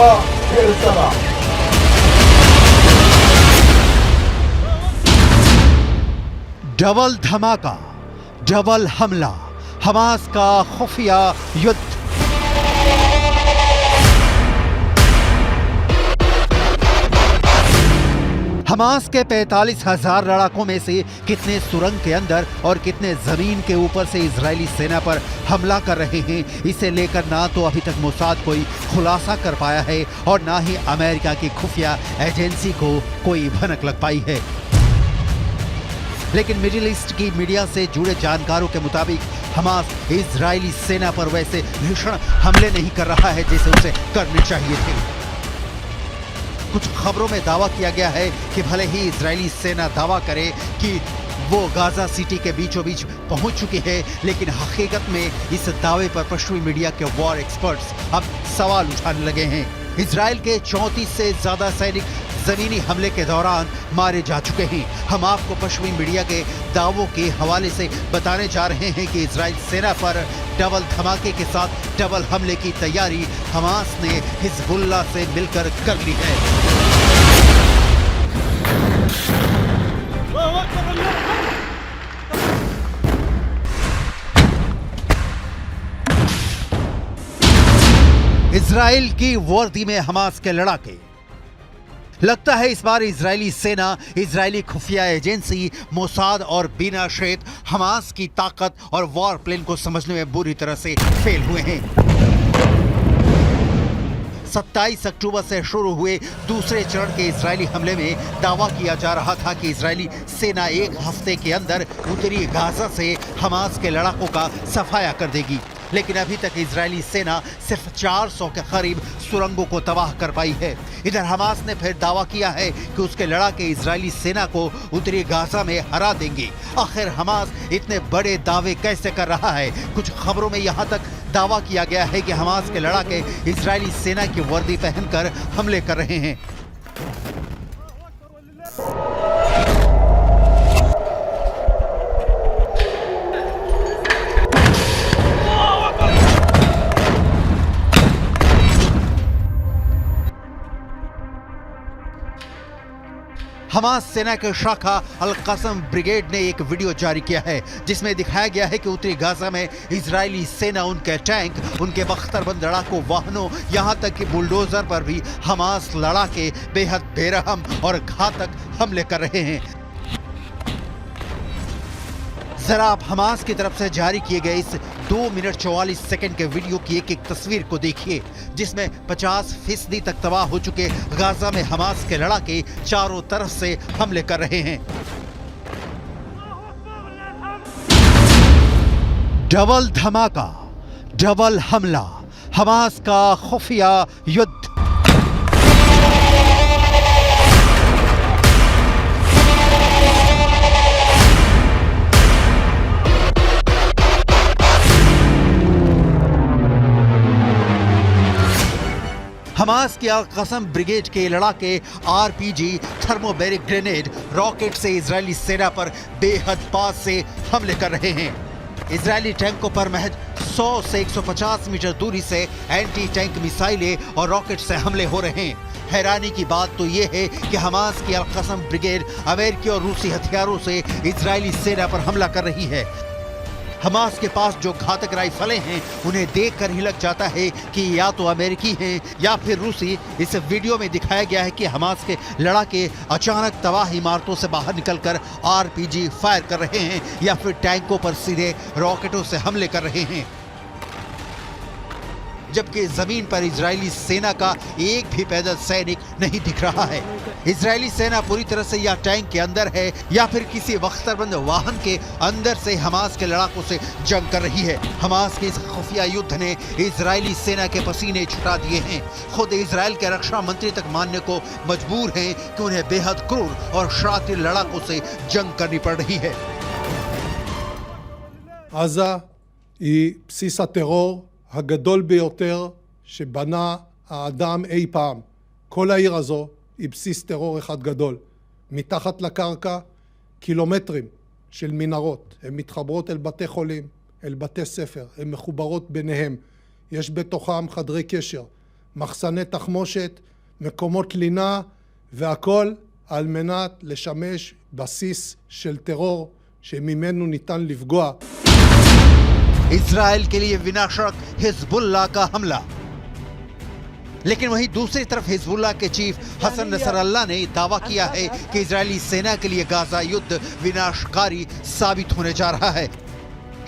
हुआ फिर समा। डबल धमाका, डबल हमला, हमास का खुफिया युद्ध। हमास के 45,000 लड़ाकों में से कितने सुरंग के अंदर और कितने जमीन के ऊपर से इजरायली सेना पर हमला कर रहे हैं, इसे लेकर ना तो अभी तक मोसाद कोई खुलासा कर पाया है और ना ही अमेरिका की खुफिया एजेंसी को कोई भनक लग पाई है। लेकिन मिडिल ईस्ट की मीडिया से जुड़े जानकारों के मुताबिक हमास इजरायली सेना पर वैसे भीषण हमले नहीं कर रहा है जैसे उसे करने चाहिए थे। कुछ खबरों में दावा किया गया है कि भले ही इजरायली सेना दावा करे कि वो गाजा सिटी के बीचों बीच पहुंच चुकी है, लेकिन हकीकत में इस दावे पर पश्चिमी मीडिया के वॉर एक्सपर्ट्स अब सवाल उठाने लगे हैं। इजराइल के 34 से ज्यादा सैनिक जमीनी हमले के दौरान मारे जा चुके हैं। हम आपको पश्चिमी मीडिया के दावों के हवाले से बताने जा रहे हैं कि इजराइल सेना पर डबल धमाके के साथ डबल हमले की तैयारी हमास ने हिजबुल्लाह से मिलकर कर ली है। इजराइल की वर्दी में हमास के लड़ाके। लगता है इस बार इजरायली सेना, इजरायली खुफिया एजेंसी मोसाद और बिना शेत हमास की ताकत और वॉर प्लान को समझने में बुरी तरह से फेल हुए हैं। 27 अक्टूबर से शुरू हुए दूसरे चरण के इजरायली हमले में दावा किया जा रहा था कि इजरायली सेना एक हफ्ते के अंदर उत्तरी गाजा से हमास के लड़ाकों का सफाया कर देगी, लेकिन अभी तक इजरायली सेना सिर्फ 400 के करीब सुरंगों को तबाह कर पाई है। इधर हमास ने फिर दावा किया है कि उसके लड़ाके इजरायली सेना को उत्तरी गाजा में हरा देंगे। आखिर हमास इतने बड़े दावे कैसे कर रहा है? कुछ खबरों में यहाँ तक दावा किया गया है कि हमास के लड़ाके इजरायली सेना की वर्दी पहनकर हमले कर रहे हैं। हमास सेना के शाखा अल कसम ब्रिगेड ने एक वीडियो जारी किया है जिसमें दिखाया गया है कि उत्तरी गाजा में इजरायली सेना उनके टैंक, उनके बख्तरबंद लड़ाकू वाहनों, यहां तक कि बुलडोजर पर भी हमास लड़ाके बेहद बेरहम और घातक हमले कर रहे हैं। जरा आप हमास की तरफ से जारी किए गए इस 2 मिनट 44 सेकंड के वीडियो की एक एक तस्वीर को देखिए, जिसमें 50% तक तबाह हो चुके गाजा में हमास के लड़ाके चारों तरफ से हमले कर रहे हैं। डबल धमाका, डबल हमला, हमास का खुफिया युद्ध। हमास की अल कसम ब्रिगेड के लड़ाके आरपीजी, थर्मोबैरिक ग्रेनेड, रॉकेट से इजरायली सेना पर बेहद पास से हमले कर रहे हैं। इजरायली टैंकों पर महज 100 से 150 मीटर दूरी से एंटी टैंक मिसाइलें और रॉकेट से हमले हो रहे हैं। हैरानी की बात तो यह है कि हमास की अल कसम ब्रिगेड अमेरिकी और रूसी हथियारों से इजरायली सेना पर हमला कर रही है। हमास के पास जो घातक राइफलें हैं उन्हें देखकर ही लग जाता है कि या तो अमेरिकी हैं या फिर रूसी। इस वीडियो में दिखाया गया है कि हमास के लड़ाके अचानक तबाह इमारतों से बाहर निकलकर आरपीजी फायर कर रहे हैं या फिर टैंकों पर सीधे रॉकेटों से हमले कर रहे हैं, जबकि जमीन पर इजरायली सेना का एक भी पैदल सैनिक नहीं दिख रहा है। इजरायली सेना पूरी तरह से या टैंक के अंदर है या फिर किसी बख्तरबंद वाहन के अंदर से हमास के लड़ाकों से जंग कर रही है। हमास के इस खुफिया युद्ध ने इजरायली सेना के पसीने छुटा दिए हैं। खुद इजरायल के रक्षा मंत्री तक मानने को मजबूर हैं कि उन्हें बेहद क्रूर और शातिर लड़ाकों से जंग करनी पड़ रही है। עזה היא בסיס הטרור הגדול ביותר שבנה האדם אי פעם. כל העיר הזו היא בסיס טרור אחד גדול. מתחת לקרקע קילומטרים של מנהרות. הן מתחברות אל בתי חולים, אל בתי ספר, הן מחוברות ביניהם. יש בתוכם חדרי קשר. מחסני תחמושת, מקומות לינה, והכל על מנת לשמש בסיס של טרור שממנו ניתן לפגוע. इजराइल के लिए विनाशक हिजबुल्लाह का हमला। लेकिन वहीं दूसरी तरफ हिजबुल्लाह के चीफ हसन नसरल्लाह ने दावा किया है कि इजरायली सेना के लिए गाजा युद्ध विनाशकारी साबित होने जा रहा है।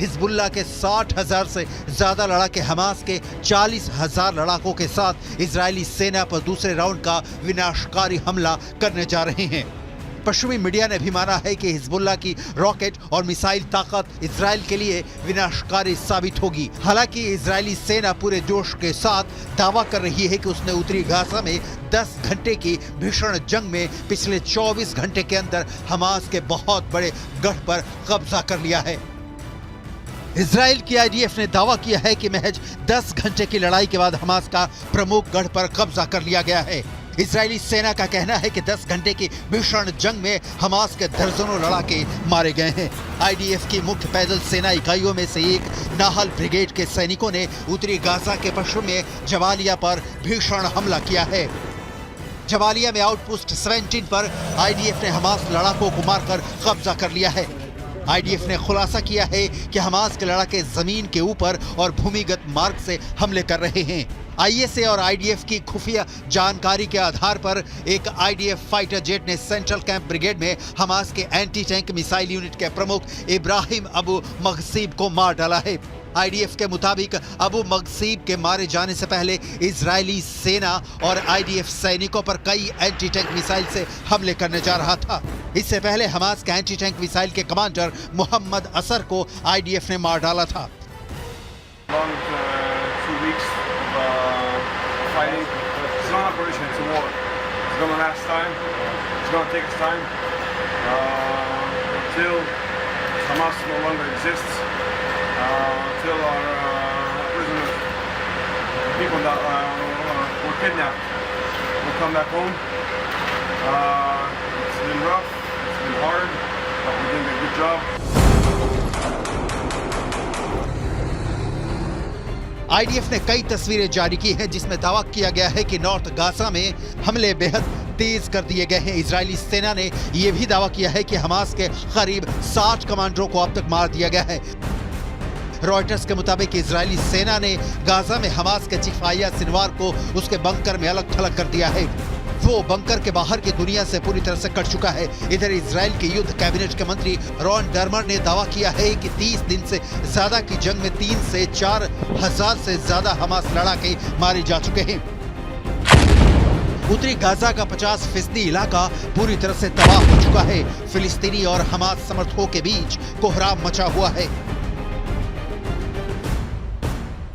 हिजबुल्लाह के 60,000 से ज्यादा लड़ाके हमास के 40,000 लड़ाकों के साथ इजरायली सेना पर दूसरे राउंड का विनाशकारी हमला करने जा रहे हैं। पश्चिमी मीडिया ने भी माना है कि हिजबुल्लाह की रॉकेट और मिसाइल ताकत इजराइल के लिए विनाशकारी साबित होगी। हालांकि इजरायली सेना पूरे जोश के साथ दावा कर रही है कि उसने उत्तरी गाजा में 10 घंटे की भीषण जंग में पिछले 24 घंटे के अंदर हमास के बहुत बड़े गढ़ पर कब्जा कर लिया है। इजराइल की आईडीएफ ने दावा किया है कि महज 10 घंटे की लड़ाई के बाद हमास का प्रमुख गढ़ पर कब्जा कर लिया गया है। इजरायली सेना का कहना है कि 10 घंटे की भीषण जंग में हमास के दर्जनों लड़ाके मारे गए हैं। आईडीएफ की मुख्य पैदल सेना इकाइयों में से एक नाहल ब्रिगेड के सैनिकों ने उत्तरी गाजा के पश्चिम में जबालिया पर भीषण हमला किया है। जबालिया में आउटपोस्ट 17 पर आईडीएफ ने हमास लड़ाकों को मारकर कब्जा कर लिया है। आईडीएफ ने खुलासा किया है कि हमास के लड़ाके जमीन के ऊपर और भूमिगत मार्ग से हमले कर रहे हैं। आईएसए और आईडीएफ की खुफिया जानकारी के आधार पर एक आईडीएफ फाइटर जेट ने सेंट्रल कैंप ब्रिगेड में हमास के एंटी टैंक मिसाइल यूनिट के प्रमुख इब्राहिम अबू मगसीब को मार डाला है। आईडीएफ के मुताबिक अबू मगसीब के मारे जाने से पहले इजरायली सेना और आईडीएफ सैनिकों पर कई एंटी टैंक मिसाइल से हमले करने जा रहा था। इससे पहले हमास के एंटी टैंक मिसाइल के कमांडर मोहम्मद असर को आईडीएफ ने मार डाला था। Fighting. It's not an operation, it's a war. It's going to last time. It's going to take its time until Hamas no longer exists, until our prisoners, people that were kidnapped, will come back home. It's been rough, it's been hard, but we're doing a good job. IDF ने कई तस्वीरें जारी की हैं जिसमें दावा किया गया है कि नॉर्थ गाजा में हमले बेहद तेज कर दिए गए हैं। इजरायली सेना ने यह भी दावा किया है कि हमास के करीब 60 कमांडरों को अब तक मार दिया गया है। रॉयटर्स के मुताबिक इजरायली सेना ने गाजा में हमास के चीफ याह्या सिनवार को उसके बंकर में अलग थलग कर दिया है। वो बंकर के बाहर की दुनिया से पूरी तरह से कट चुका है। इधर इजराइल के युद्ध कैबिनेट के मंत्री रॉन डर्मर ने दावा किया है कि 30 दिन से ज्यादा की जंग में 3 से 4 हजार से ज्यादा हमास लड़ाके मारे जा चुके हैं। उत्तरी गाजा का 50% इलाका पूरी तरह से तबाह हो चुका है। फिलिस्तीनी और हमास समर्थकों के बीच कोहराम मचा हुआ है।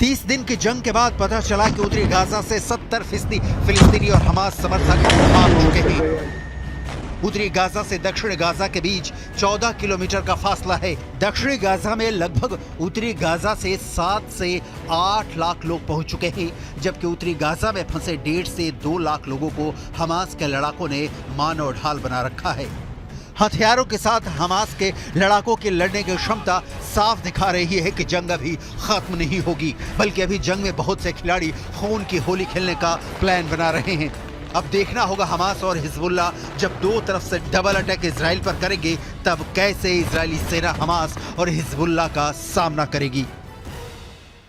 30 दिन की जंग के बाद पता चला कि उत्तरी गाजा से 70% फिलिस्तीनी और हमास समर्थक भाग चुके हैं। उत्तरी गाजा से दक्षिण गाजा के बीच 14 किलोमीटर का फासला है। दक्षिणी गाजा में लगभग उत्तरी गाजा से 7 से 8 लाख लोग पहुंच चुके हैं, जबकि उत्तरी गाजा में फंसे 1.5 से 2 लाख लोगों को हमास के लड़ाकों ने मानव ढाल बना रखा है। हथियारों के साथ हमास के लड़ाकों की लड़ने की क्षमता साफ दिखा रही है कि जंग अभी खत्म नहीं होगी, बल्कि अभी जंग में बहुत से खिलाड़ी खून की होली खेलने का प्लान बना रहे हैं। अब देखना होगा हमास और हिजबुल्लाह जब दो तरफ से डबल अटैक इजराइल पर करेंगे, तब कैसे इजरायली सेना हमास और हिजबुल्लाह का सामना करेगी।